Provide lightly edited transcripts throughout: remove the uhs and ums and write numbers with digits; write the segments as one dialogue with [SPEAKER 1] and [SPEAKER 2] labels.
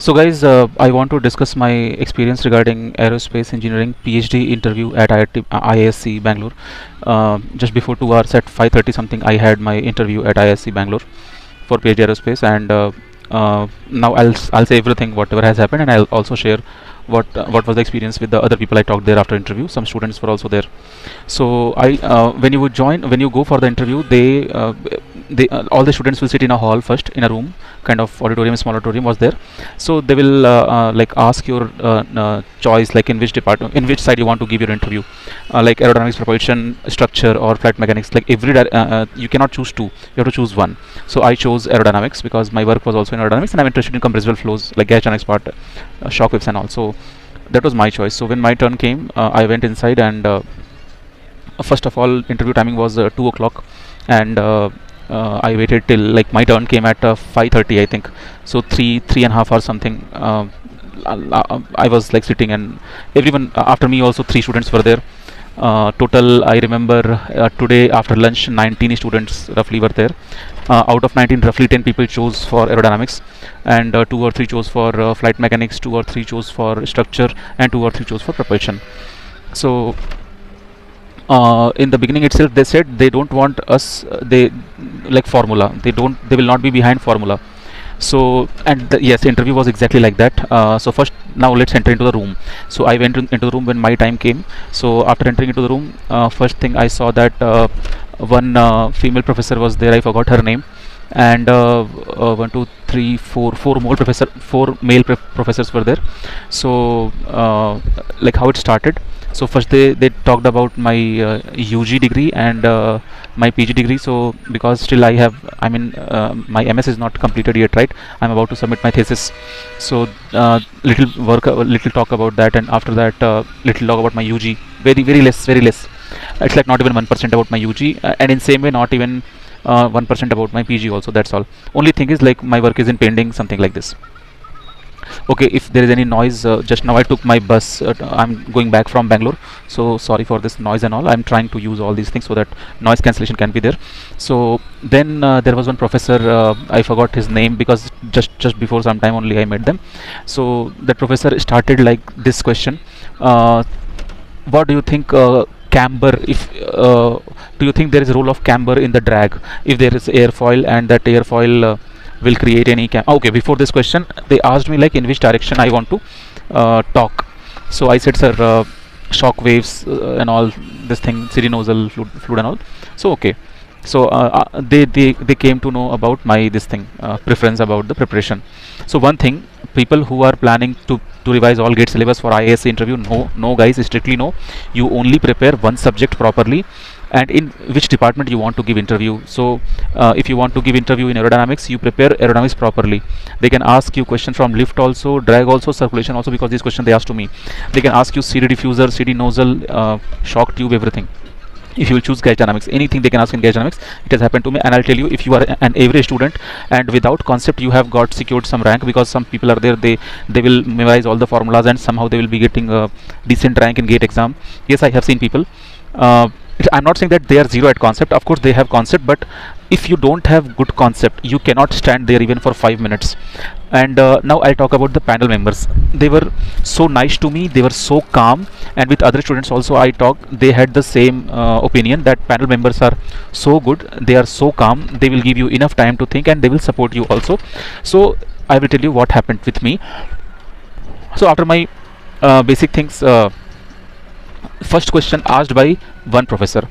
[SPEAKER 1] So guys, I want to discuss my experience regarding aerospace engineering PhD interview at IISc Bangalore. Just before 2 hours at 5:30 something, I had my interview at IISc Bangalore for PhD aerospace, and now I'll say everything whatever has happened, and I'll also share what was the experience with the other people I talked there after interview. Some students were also there. So when you would join, when you go for the interview, they all the students will sit in a hall first, in a room, kind of auditorium, small auditorium was there. So they will like ask your choice, like in which department, in which side you want to give your interview, like aerodynamics, propulsion, structure, or flight mechanics. Like you cannot choose two, you have to choose one. So I chose aerodynamics because my work was also in aerodynamics, and I'm interested in compressible flows, like gas dynamics part, shock waves, and also that was my choice. So when my turn came, I went inside, and first of all, interview timing was 2 o'clock, and I waited till like my turn came at 5:30, I think. So three and a half hours something. I was like sitting, and everyone after me also, three students were there. Total, I remember today after lunch, 19 students roughly were there. Out of 19, roughly 10 people chose for aerodynamics, and two or three chose for flight mechanics, two or three chose for structure, and two or three chose for propulsion. So in the beginning itself, they said they don't want us, they like formula, they will not be behind formula. So, and yes, the interview was exactly like that. So first, now let's enter into the room. So I went into the room when my time came. So after entering into the room, first thing I saw that one female professor was there, I forgot her name, and one, two, three, four male professors were there. So like how it started. So first they talked about my UG degree and my PG degree. So because still my MS is not completed yet, right? I'm about to submit my thesis. So little talk about that, and after that little talk about my UG. Very less, very less. It's like not even 1% about my UG, and in same way not even 1% about my PG also. That's all. Only thing is like my work is in pending, something like this. Okay, if there is any noise, just now I took my bus, I'm going back from Bangalore, so sorry for this noise and all. I'm trying to use all these things so that noise cancellation can be there. So then there was one professor, I forgot his name because just before some time only I met them. So that professor started like this question: what do you think, camber, if do you think there is a role of camber in the drag if there is airfoil, and that airfoil will create any okay, before this question they asked me like in which direction I want to talk. So I said, sir, shock waves and all this thing, CD nozzle, fluid and all. So okay, so they came to know about my this thing, preference about the preparation. So one thing, people who are planning to revise all GATE syllabus for IAS interview, no guys, strictly no. You only prepare one subject properly, and in which department you want to give interview. So if you want to give interview in aerodynamics, you prepare aerodynamics properly. They can ask you question from lift also, drag also, circulation also, because this question they asked to me. They can ask you CD diffuser, CD nozzle, shock tube, everything. If you will choose gas dynamics, anything they can ask in gas dynamics. It has happened to me, and I'll tell you, if you are an average student and without concept, you have got secured some rank, because some people are there, they will memorize all the formulas and somehow they will be getting a decent rank in GATE exam. Yes, I have seen people. I'm not saying that they are zero at concept. Of course they have concept, but if you don't have good concept, you cannot stand there even for 5 minutes. And now I'll talk about the panel members. They were so nice to me, they were so calm, and with other students also I talked, they had the same opinion, that panel members are so good, they are so calm, they will give you enough time to think, and they will support you also. So I will tell you what happened with me. So after my basic things, first question asked by one professor,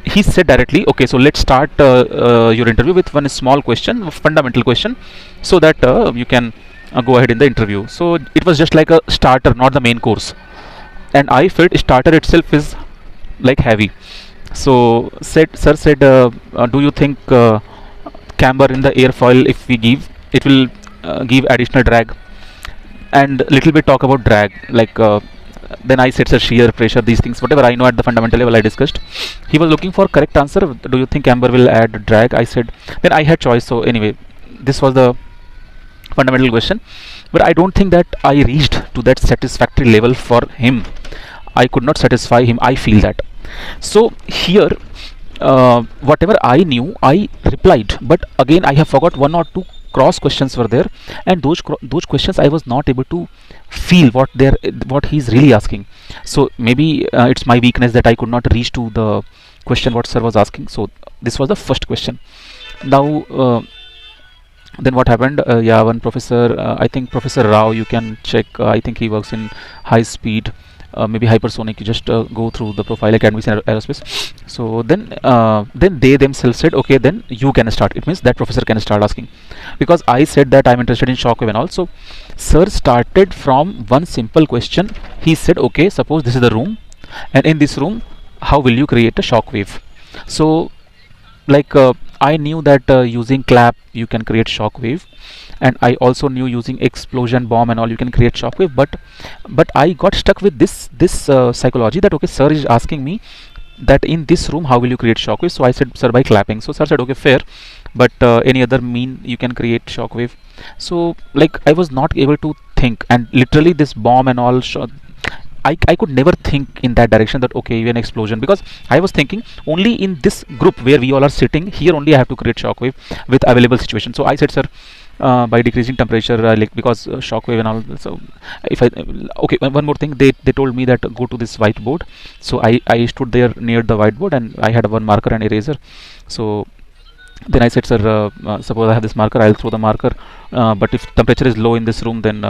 [SPEAKER 1] he said directly, okay, so let's start your interview with one small question, fundamental question, so that you can go ahead in the interview. So it was just like a starter, not the main course, and I felt starter itself is like heavy. So sir said, do you think camber in the airfoil, if we give, it will give additional drag, and little bit talk about drag, like then I said, sir, shear, pressure, these things, whatever I know at the fundamental level I discussed. He was looking for correct answer. Do you think camber will add drag? I said, then I had choice. So anyway, this was the fundamental question, but I don't think that I reached to that satisfactory level for him. I could not satisfy him, I feel that. So here, whatever I knew, I replied, but again I have forgot one or two cross questions were there, and those questions I was not able to feel what he's really asking. So maybe it's my weakness that I could not reach to the question what sir was asking. So this was the first question. Now then what happened, yeah, one professor, I think Professor Rao, you can check, I think he works in high speed, maybe hypersonic. You just go through the profile academies in aerospace. So then they themselves said, okay, then you can start. It means that professor can start asking, because I said that I'm interested in shockwave and all. So sir started from one simple question. He said, okay, suppose this is the room, and in this room how will you create a shockwave? So like I knew that using clap you can create shockwave, and I also knew using explosion bomb and all you can create shockwave, but I got stuck with this psychology that okay, sir is asking me that in this room how will you create shockwave. So I said, sir, by clapping. So sir said, okay, fair, but any other mean you can create shockwave. So like I was not able to think, and literally this bomb and all I could never think in that direction, that okay, even explosion, because I was thinking only in this group where we all are sitting here only I have to create shockwave with available situation. So I said, sir, by decreasing temperature, like because shockwave and all. So if I okay, one more thing, they told me that go to this whiteboard. So I stood there near the whiteboard, and I had one marker and eraser. So then I said, sir, suppose I have this marker, I'll throw the marker, but if temperature is low in this room, then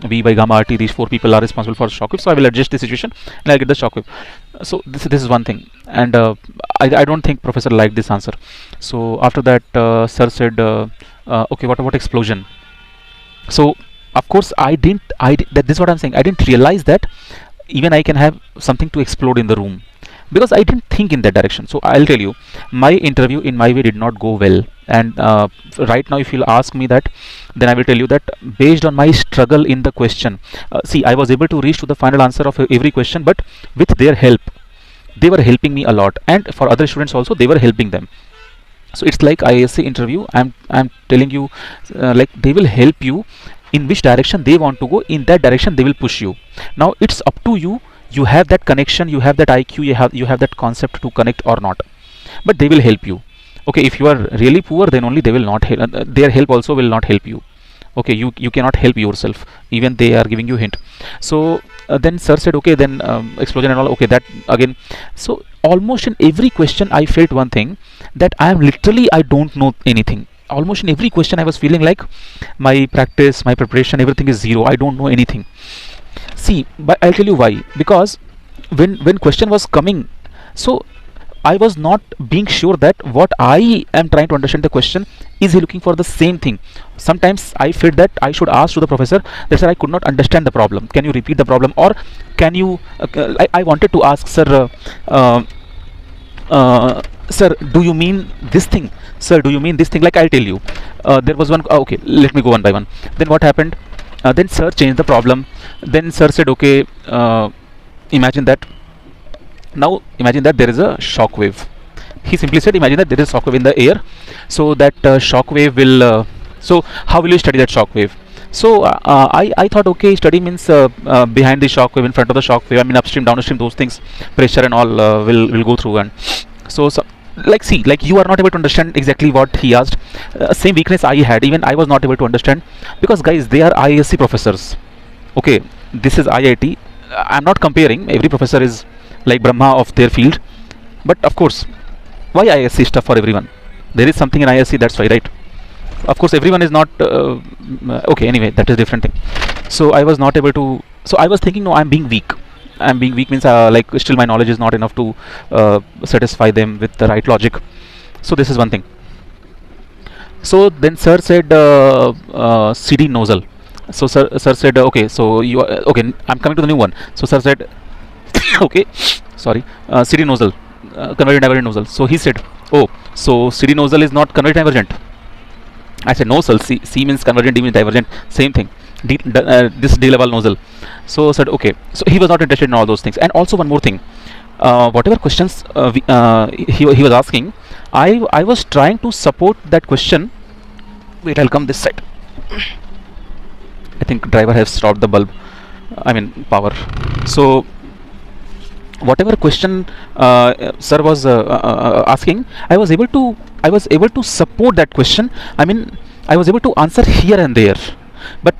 [SPEAKER 1] V by gamma RT, these four people are responsible for shockwave, so I will adjust the situation and I'll get the shockwave. So this is one thing, and I don't think professor liked this answer. So after that sir said, okay, what about explosion? So of course that this is what I'm saying, I didn't realize that even I can have something to explode in the room, because I didn't think in that direction. So I'll tell you, my interview in my way did not go well, and right now if you'll ask me that, then I will tell you that based on my struggle in the question, see, I was able to reach to the final answer of every question, but with their help, they were helping me a lot, and for other students also they were helping them. So it's like ISC interview, I'm telling you, like they will help you in which direction they want to go, in that direction they will push you. Now it's up to you, you have that connection, you have that IQ, you have that concept to connect or not, but they will help you. Okay, if you are really poor, then only they will not help, their help also will not help you. Okay, you cannot help yourself, even they are giving you hint. So then sir said, okay, then explosion and all, okay, that again. So almost in every question I felt one thing, that I am literally, I don't know anything. Almost in every question I was feeling like my practice, my preparation, everything is zero, I don't know anything. See, but I'll tell you why. Because when question was coming, so I was not being sure that what I am trying to understand the question, is he looking for the same thing. Sometimes I felt that I should ask to the professor that, sir, I could not understand the problem, can you repeat the problem, or can you I wanted to ask, sir, sir, do you mean this thing, sir, do you mean this thing, like I'll tell you, there was one, okay, let me go one by one. Then what happened, then sir changed the problem. Then sir said, okay, imagine that, now imagine that there is a shock wave. He simply said, imagine that there is a shock wave in the air, so that shock wave will so how will you study that shock wave? So I thought, okay, study means behind the shock wave, in front of the shock wave, I mean upstream, downstream, those things, pressure and all will go through. And so like, see, like you are not able to understand exactly what he asked. Same weakness I had, even I was not able to understand, because guys, they are ISC professors. Okay, this is IIT. I'm not comparing, every professor is like Brahma of their field, but of course, why ISC stuff for everyone? There is something in ISC, that's why, right? Of course everyone is not okay, anyway, that is different thing. So I was not able to, so I was thinking, no, I'm being weak. I'm being weak means like still my knowledge is not enough to satisfy them with the right logic. So this is one thing. So then sir said CD nozzle. So sir said, okay, so you are, okay, I'm coming to the new one. So sir said okay, sorry, CD nozzle, convergent divergent nozzle. So he said, oh, so CD nozzle is not convergent divergent. I said, no sir, C means convergent, D means divergent, same thing. This D level nozzle. So said, okay, so he was not interested in all those things. And also one more thing, whatever questions he was asking, I was trying to support that question. Wait, I'll come this side. I think driver has stopped the bulb, I mean power. So whatever question sir was asking, I was able to support that question. I mean, I was able to answer here and there, but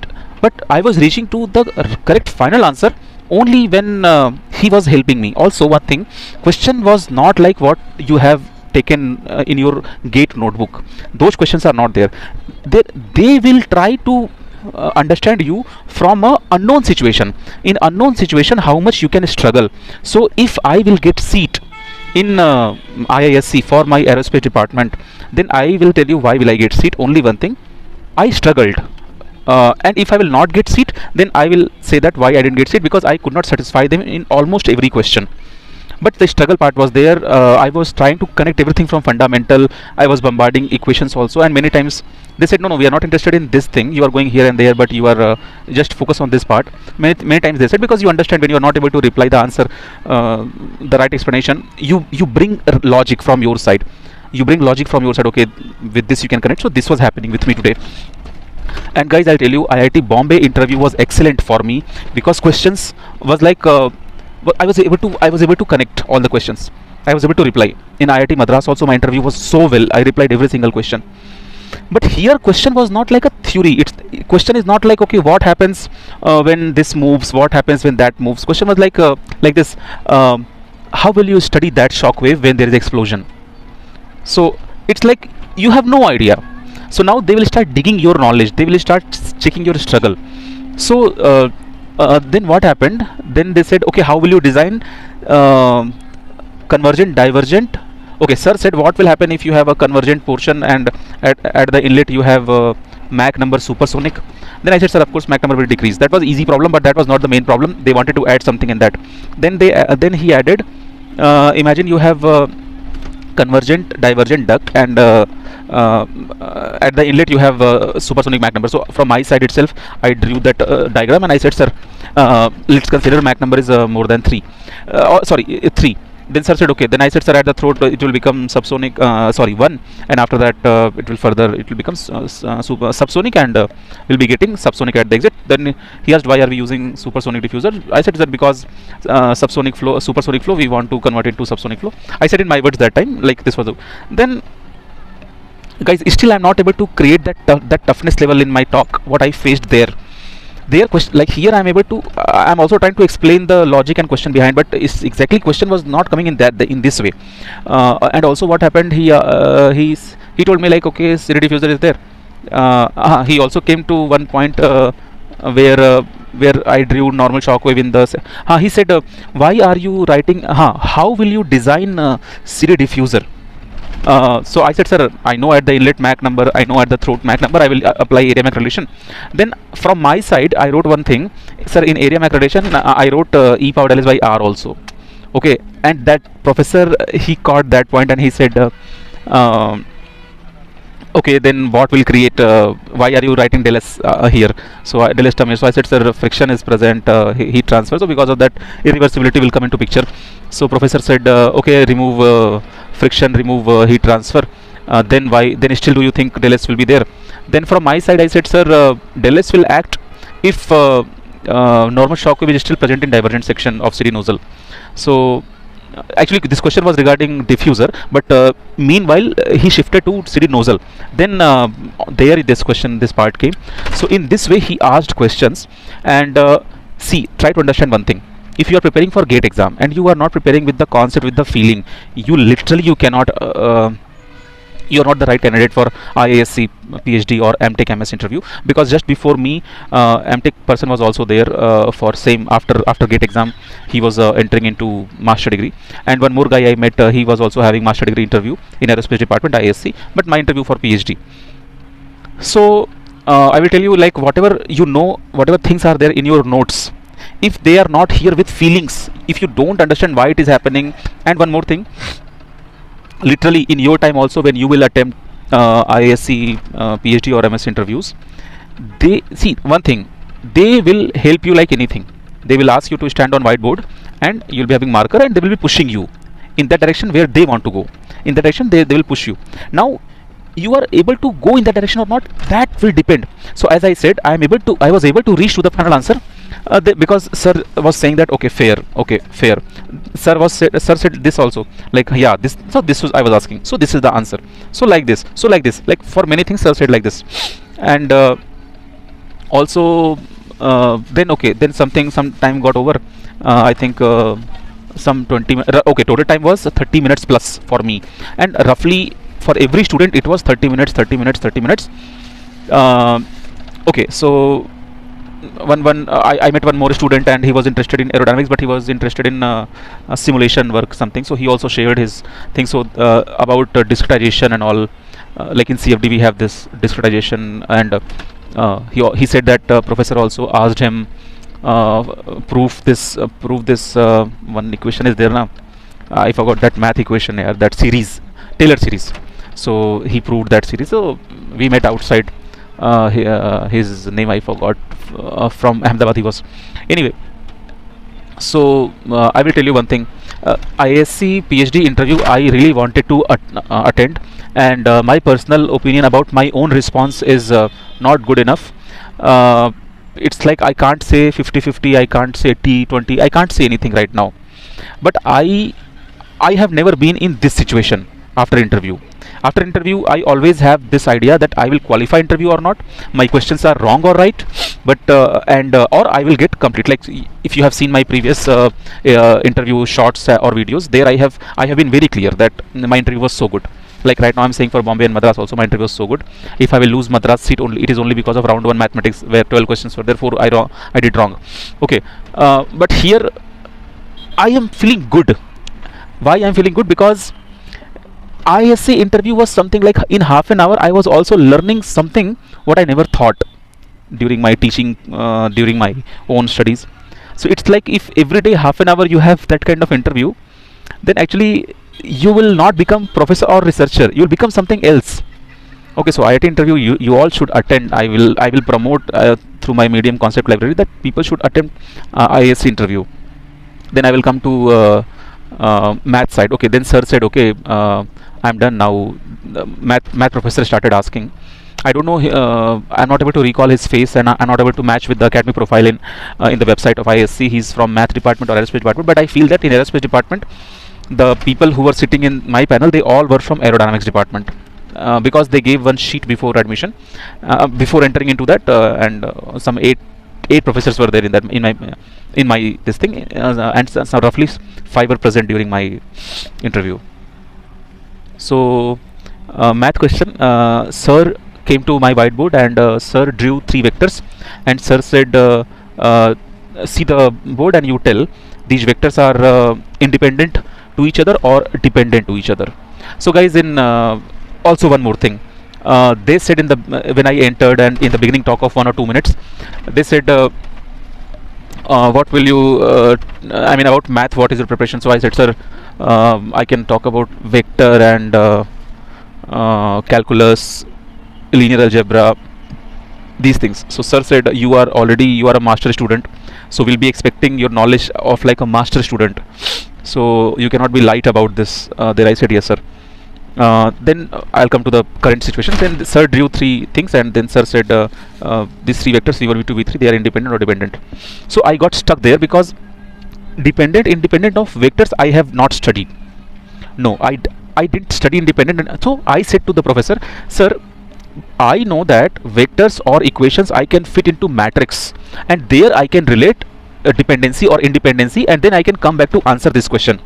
[SPEAKER 1] I was reaching to the correct final answer only when he was helping me. Also, one thing, question was not like what you have taken in your GATE notebook. Those questions are not there. They will try to understand you from a unknown situation. In unknown situation, how much you can struggle. So if I will get seat in IISc for my aerospace department, then I will tell you why will I get seat. Only one thing, I struggled. And if I will not get seat, then I will say that why I didn't get seat, because I could not satisfy them in almost every question. But the struggle part was there. I was trying to connect everything from fundamental. I was bombarding equations also, and many times they said, no, we are not interested in this thing, you are going here and there, but you are just focus on this part. Many times they said, because you understand, when you are not able to reply the answer, the right explanation, you bring logic from your side. You bring logic from your side. Okay, with this you can connect. So this was happening with me today. And guys, I'll tell you, IIT Bombay interview was excellent for me, because questions was like I was able to connect all the questions. I was able to reply. In IIT Madras also, my interview was so well, I replied every single question. But here question was not like a theory. It's question is not like, okay, what happens when this moves, what happens when that moves. Question was like this, how will you study that shock wave when there is explosion? So it's like you have no idea. So now they will start digging your knowledge, they will start checking your struggle. So then what happened, then they said, okay, how will you design convergent, divergent. Okay, sir said, what will happen if you have a convergent portion and at the inlet you have Mach number supersonic? Then I said, sir, of course Mach number will decrease. That was easy problem, but that was not the main problem. They wanted to add something in that. Then then he added, imagine you have convergent, divergent duct, and at the inlet you have supersonic Mach number. So from my side itself, I drew that diagram, and I said, sir, let's consider Mach number is more than 3. 3. Then sir said, okay. Then I said, sir, at the throat it will become subsonic, 1, and after that it will become subsonic, and we'll be getting subsonic at the exit. Then he asked, why are we using supersonic diffuser? I said that because supersonic flow, we want to convert it to subsonic flow. I said in my words that time, like this was. Then guys, still I'm not able to create that toughness level in my talk what I faced there. Their question, like here I'm able to, I'm also trying to explain the logic and question behind, but it's exactly question was not coming in in this way. And also what happened, he told me like, okay, CD diffuser is there. He also came to one point where I drew normal shock wave in the. He said, why are you writing? How will you design CD diffuser? So I said, sir, I know at the inlet Mach number, I know at the throat Mach number, I will apply area Mach relation. Then from my side, I wrote one thing, sir, in area Mach relation, I wrote E power del S by R also. Okay, and that professor, he caught that point, and he said, okay, then what will create, why are you writing del S here? So del S term here. So I said, sir, friction is present, heat transfer, so because of that, irreversibility will come into picture. So professor said, okay, remove friction, remove heat transfer. Then still do you think del S will be there? Then from my side I said, sir, del S will act if normal shock wave is still present in divergent section of CD nozzle. So actually this question was regarding diffuser, but meanwhile he shifted to CD nozzle. Then there this part came. So in this way he asked questions, and see, try to understand one thing. If you are preparing for GATE exam and you are not preparing with the concept, with the feeling, you cannot, you are not the right candidate for IISc PhD or MTech MS interview, because just before me, MTech person was also there for same after GATE exam. He was entering into master degree, and one more guy I met, he was also having master degree interview in aerospace department IISc, but my interview for PhD. So I will tell you, like, whatever you know, whatever things are there in your notes, if they are not here with feelings, if you don't understand why it is happening. And one more thing, literally in your time also, when you will attempt IISc PhD or MS interviews, they see one thing, they will help you like anything. They will ask you to stand on whiteboard, and you'll be having marker, and they will be pushing you in that direction where they want to go. In that direction they will push you. Now you are able to go in that direction or not, that will depend. So as I said, I was able to reach to the final answer Because sir was saying that okay fair. Sir said this also, like yeah this, so this was I was asking, so this is the answer, so like this, so like this, like for many things sir said like this. And also then okay, then some time got over. I think some 20 okay, total time was 30 minutes plus for me, and roughly for every student it was 30 minutes, 30 minutes, 30 minutes. uh, okay, so I met one more student, and he was interested in aerodynamics, but he was interested in simulation work something, so he also shared his thing. So about discretization and all, like in CFD we have this discretization. And he said that professor also asked him prove this one equation is there now, I forgot that math equation here, that series, Taylor series. So he proved that series. So we met outside. His name I forgot. From Ahmedabad he was. Anyway, so I will tell you one thing. ISC PhD interview I really wanted to attend, and my personal opinion about my own response is not good enough. Uh, it's like I can't say 50-50, I can't say T20, I can't say anything right now. But I have never been in this situation after interview. After interview, I always have this idea that I will qualify interview or not. My questions are wrong or right, but and or I will get complete. Like if you have seen my previous interview shots or videos, there I have been very clear that my interview was so good. Like right now, I'm saying for Bombay and Madras also, my interview was so good. If I will lose Madras seat only, it is only because of round one mathematics where 12 questions were. Therefore, I did wrong. Okay, but here I am feeling good. Why I'm feeling good? Because ISC interview was something like in half an hour I was also learning something what I never thought during my teaching, during my own studies. So it's like if every day half an hour you have that kind of interview, then actually you will not become professor or researcher. You will become something else. Okay, so IIT interview you all should attend. I will promote through my Medium concept library that people should attend ISC interview. Then I will come to math side. Okay, then sir said okay, I'm done now. The math professor started asking. I don't know. I'm not able to recall his face, and I'm not able to match with the academic profile in the website of ISC. He's from math department or aerospace department. But I feel that in aerospace department, the people who were sitting in my panel, they all were from aerodynamics department. Because they gave one sheet before admission, before entering into that, and some eight professors were there in my this thing, and so roughly five were present during my interview. So math question, sir came to my whiteboard, and sir drew three vectors, and sir said see the board and you tell these vectors are independent to each other or dependent to each other. So guys, in also one more thing, they said in the when I entered and in the beginning talk of 1 or 2 minutes, they said what will you I mean about math, what is your preparation? So I said, sir, I can talk about vector and calculus, linear algebra, these things. So sir said, you are a master student, so we'll be expecting your knowledge of like a master student, so you cannot be light about this. Then I said, yes sir. Then I'll come to the current situation. Then sir drew three things, and then sir said these three vectors v1, v2, v3, they are independent or dependent. So I got stuck there because independent of vectors I have not studied. No, I didn't study independent. So I said to the professor, sir, I know that vectors or equations I can fit into matrix, and there I can relate a dependency or independency, and then I can come back to answer this question.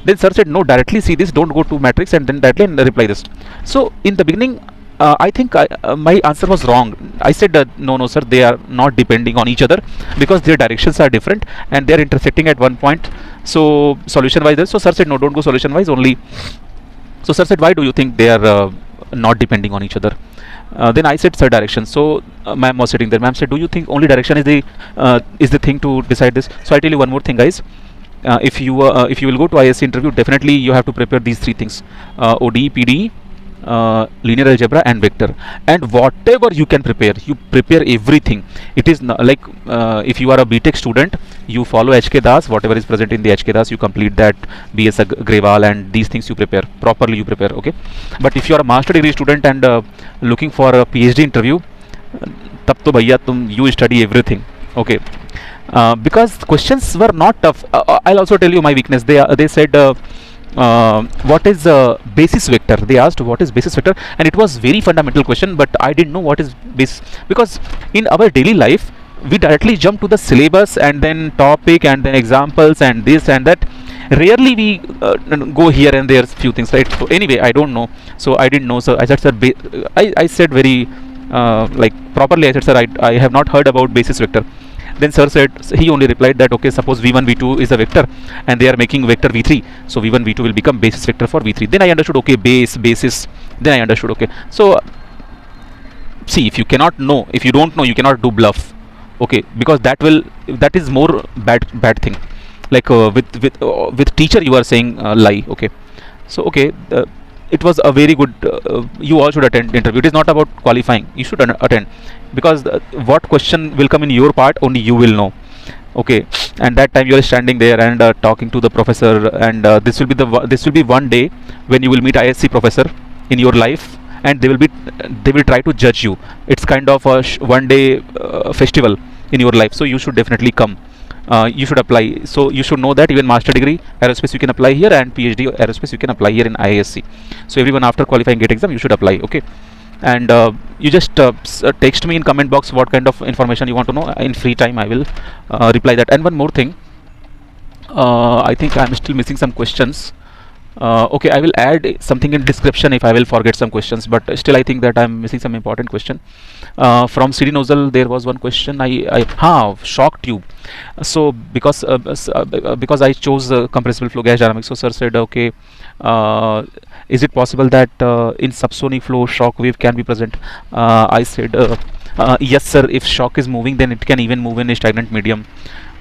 [SPEAKER 1] Then sir said, no, directly see this, don't go to matrix and then directly reply this. So in the beginning, I think my answer was wrong. I said, no sir, they are not depending on each other because their directions are different and they are intersecting at one point. So solution wise, so sir said, no, don't go solution wise only. So sir said, why do you think they are not depending on each other? Then I said, sir, direction. So ma'am was sitting there. Ma'am said, do you think only direction is the thing to decide this? So I tell you one more thing, guys. If you will go to ISC interview, definitely you have to prepare these three things: ODE, PDE, linear algebra, and vector. And whatever you can prepare, you prepare everything. It is like if you are a BTech student, you follow HK Das, whatever is present in the HK Das, you complete that. BS Grewal and these things you prepare properly. You prepare, okay. But if you are a master degree student and looking for a PhD interview, तब तो भैया तुम you study everything, okay. Because the questions were not tough. I'll also tell you my weakness. They said what is basis vector. They asked what is basis vector, and it was very fundamental question, but I didn't know what is basis, because in our daily life we directly jump to the syllabus and then topic and then examples and this and that. Rarely we go here and there few things, right? So anyway, I don't know, so I didn't know. So I said, sir, I said very like properly. I said, sir, I have not heard about basis vector. Then sir said, he only replied that okay, suppose v1 v2 is a vector and they are making vector v3, so v1 v2 will become basis vector for v3. Then I understood, okay, basis. Then I understood, okay. So see, if you cannot know, if you don't know, you cannot do bluff, okay, because that is more bad thing. Like with teacher you are saying lie, okay. So okay, it was a very good, you all should attend interview. It is not about qualifying, you should attend, because what question will come in your part only you will know, okay. And that time you are standing there and talking to the professor, and this will be one day when you will meet ISC professor in your life, and they will try to judge you. It's kind of a one day festival in your life, so you should definitely come. You should apply. So you should know that even master degree aerospace you can apply here, and PhD aerospace you can apply here in IISc. So everyone after qualifying GATE exam you should apply, okay. And you just text me in comment box what kind of information you want to know. In free time I will reply that. And one more thing, I think I'm still missing some questions. Okay, I will add something in description if I will forget some questions, but still I think that I'm missing some important question. From CD Nozzle there was one question. Shock tube. So because I chose compressible flow gas dynamics, so sir said, okay, is it possible that in subsonic flow shock wave can be present? I said yes sir, if shock is moving then it can even move in a stagnant medium.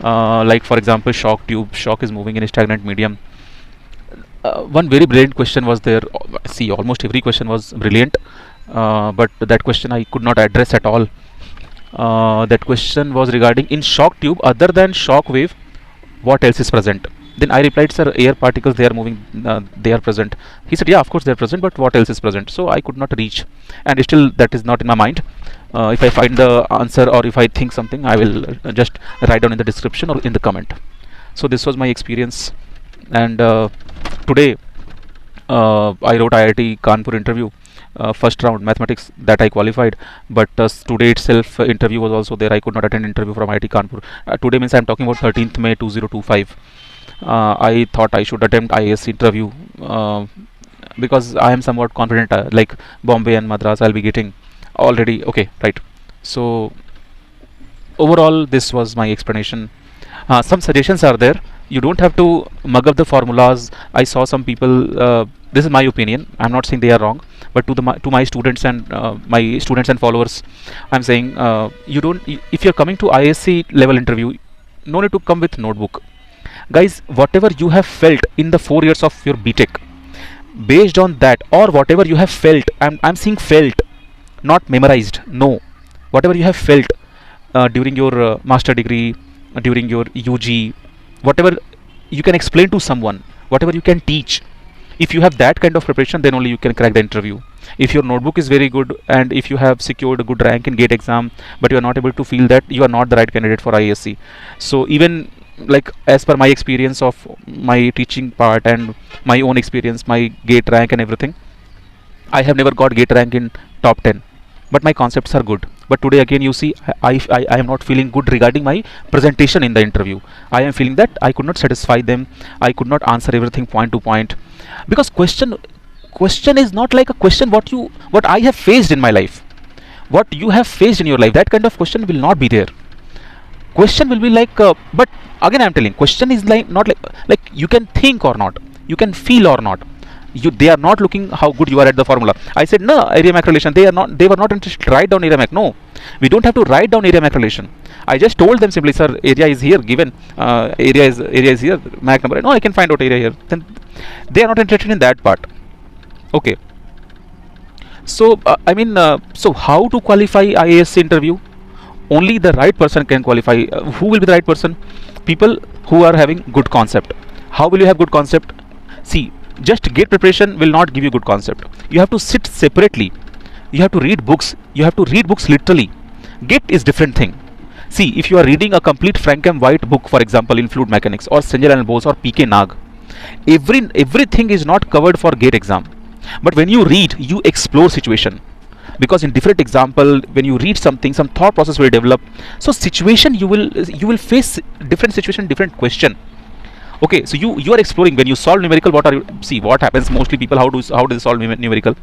[SPEAKER 1] Like for example shock tube, shock is moving in a stagnant medium. One very brilliant question was there. See, almost every question was brilliant, but that question I could not address at all. That question was regarding in shock tube, other than shock wave, what else is present? Then I replied, sir, air particles, they are moving, they are present. He said, yeah, of course they are present, but what else is present? So I could not reach, and still that is not in my mind. If I find the answer or if I think something, I will just write down in the description or in the comment. So this was my experience, and today I wrote IIT Kanpur interview, first round mathematics, that I qualified, but today itself interview was also there. I could not attend interview from IIT Kanpur. Today means I am talking about 13th May 2025. I thought I should attempt IAS interview because I am somewhat confident, like Bombay and Madras I'll be getting already, okay, right. So overall this was my explanation. Some suggestions are there. You don't have to mug up the formulas. I saw some people, this is my opinion, I'm not saying they are wrong, but to my students and followers, I'm saying if you're coming to ISC level interview, no need to come with notebook. Guys, whatever you have felt in the 4 years of your BTech, based on that, or whatever you have felt, I'm saying felt, not memorized, no, whatever you have felt during your master degree, during your UG, whatever you can explain to someone, whatever you can teach, if you have that kind of preparation, then only you can crack the interview. If your notebook is very good and if you have secured a good rank in GATE exam, but you are not able to feel that, you are not the right candidate for ISC. So even like as per my experience of my teaching part and my own experience, my GATE rank and everything, I have never got GATE rank in top 10, but my concepts are good. But today again you see I am not feeling good regarding my presentation in the interview. I am feeling that I could not satisfy them, I could not answer everything point to point, because question is not like a question what I have faced in my life, what you have faced in your life. That kind of question will not be there. Question will be like but again I am telling, question is like not like you can think or not, you can feel or not. They are not looking how good you are at the formula. I said no, area Mach relation, they were not interested to write down area Mach. No, we don't have to write down area Mach relation. I just told them simply, sir, area is here given, area is here, Mach number, no, I can find out area here. Then they are not interested in that part, okay. So I mean, so how to qualify IAS interview? Only the right person can qualify. Who will be the right person? People who are having good concept. How will you have good concept? See, just GATE preparation will not give you good concept. You have to sit separately. You have to read books. You have to read books literally. GATE is different thing. See, if you are reading a complete Frank M. White book, for example, in fluid mechanics, or Sanjay Lal Bose or PK Nag, everything is not covered for GATE exam. But when you read, you explore situation, because in different example, when you read something, some thought process will develop. So situation, you will face different situation, different question. Okay, so you are exploring. When you solve numerical, what are you, see what happens? Mostly people, how do they solve numerical?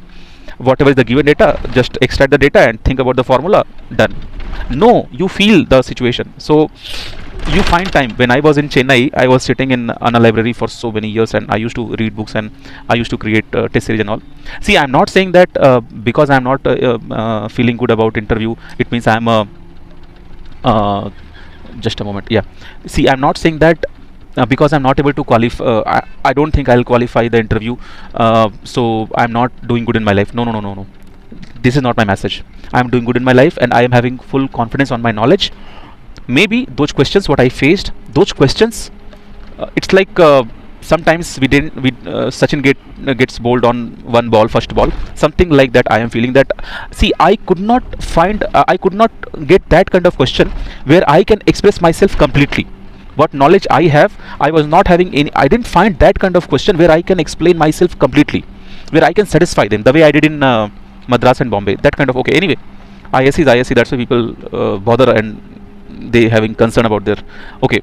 [SPEAKER 1] Whatever is the given data, just extract the data and think about the formula, done. No, you feel the situation. So you find time. When I was in Chennai, I was sitting in a library for so many years, and I used to read books, and I used to create test series and all. See, I'm not saying that because I'm not feeling good about interview, it means I'm a just a moment. Yeah, see, I'm not saying that because I'm not able to qualify. I don't think I'll qualify the interview. So I'm not doing good in my life. No, no, no, no, no. This is not my message. I'm doing good in my life, and I am having full confidence on my knowledge. Maybe those questions what I faced, those questions, it's like sometimes Sachin gets bowled on one ball, first ball, something like that. I am feeling that. See, I could not find, I could not get that kind of question where I can express myself completely. What knowledge I have, I was not having any. I didn't find that kind of question where I can explain myself completely, where I can satisfy them the way I did in Madras and Bombay. That kind of, okay. Anyway, ISC is ISC. That's why people bother, and they having concern about their, okay.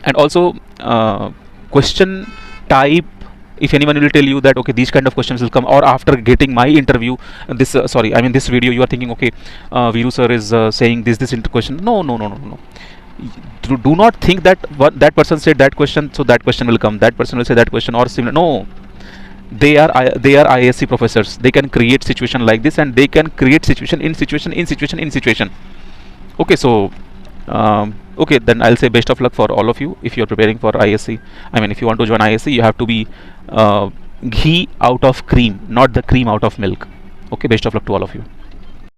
[SPEAKER 1] And also question type, if anyone will tell you that okay, these kind of questions will come, or after getting my interview, this sorry, I mean this video, you are thinking okay, Viru sir is saying this question. No, no, no, no, no. Do not think that what that person said that question, so that question will come, that person will say that question or similar. No, they are ISC professors. They can create situation like this, and they can create situation in situation. Okay, so okay, then I'll say best of luck for all of you if you're preparing for ISC. I mean, if you want to join ISC, you have to be ghee out of cream, not the cream out of milk. Okay, best of luck to all of you.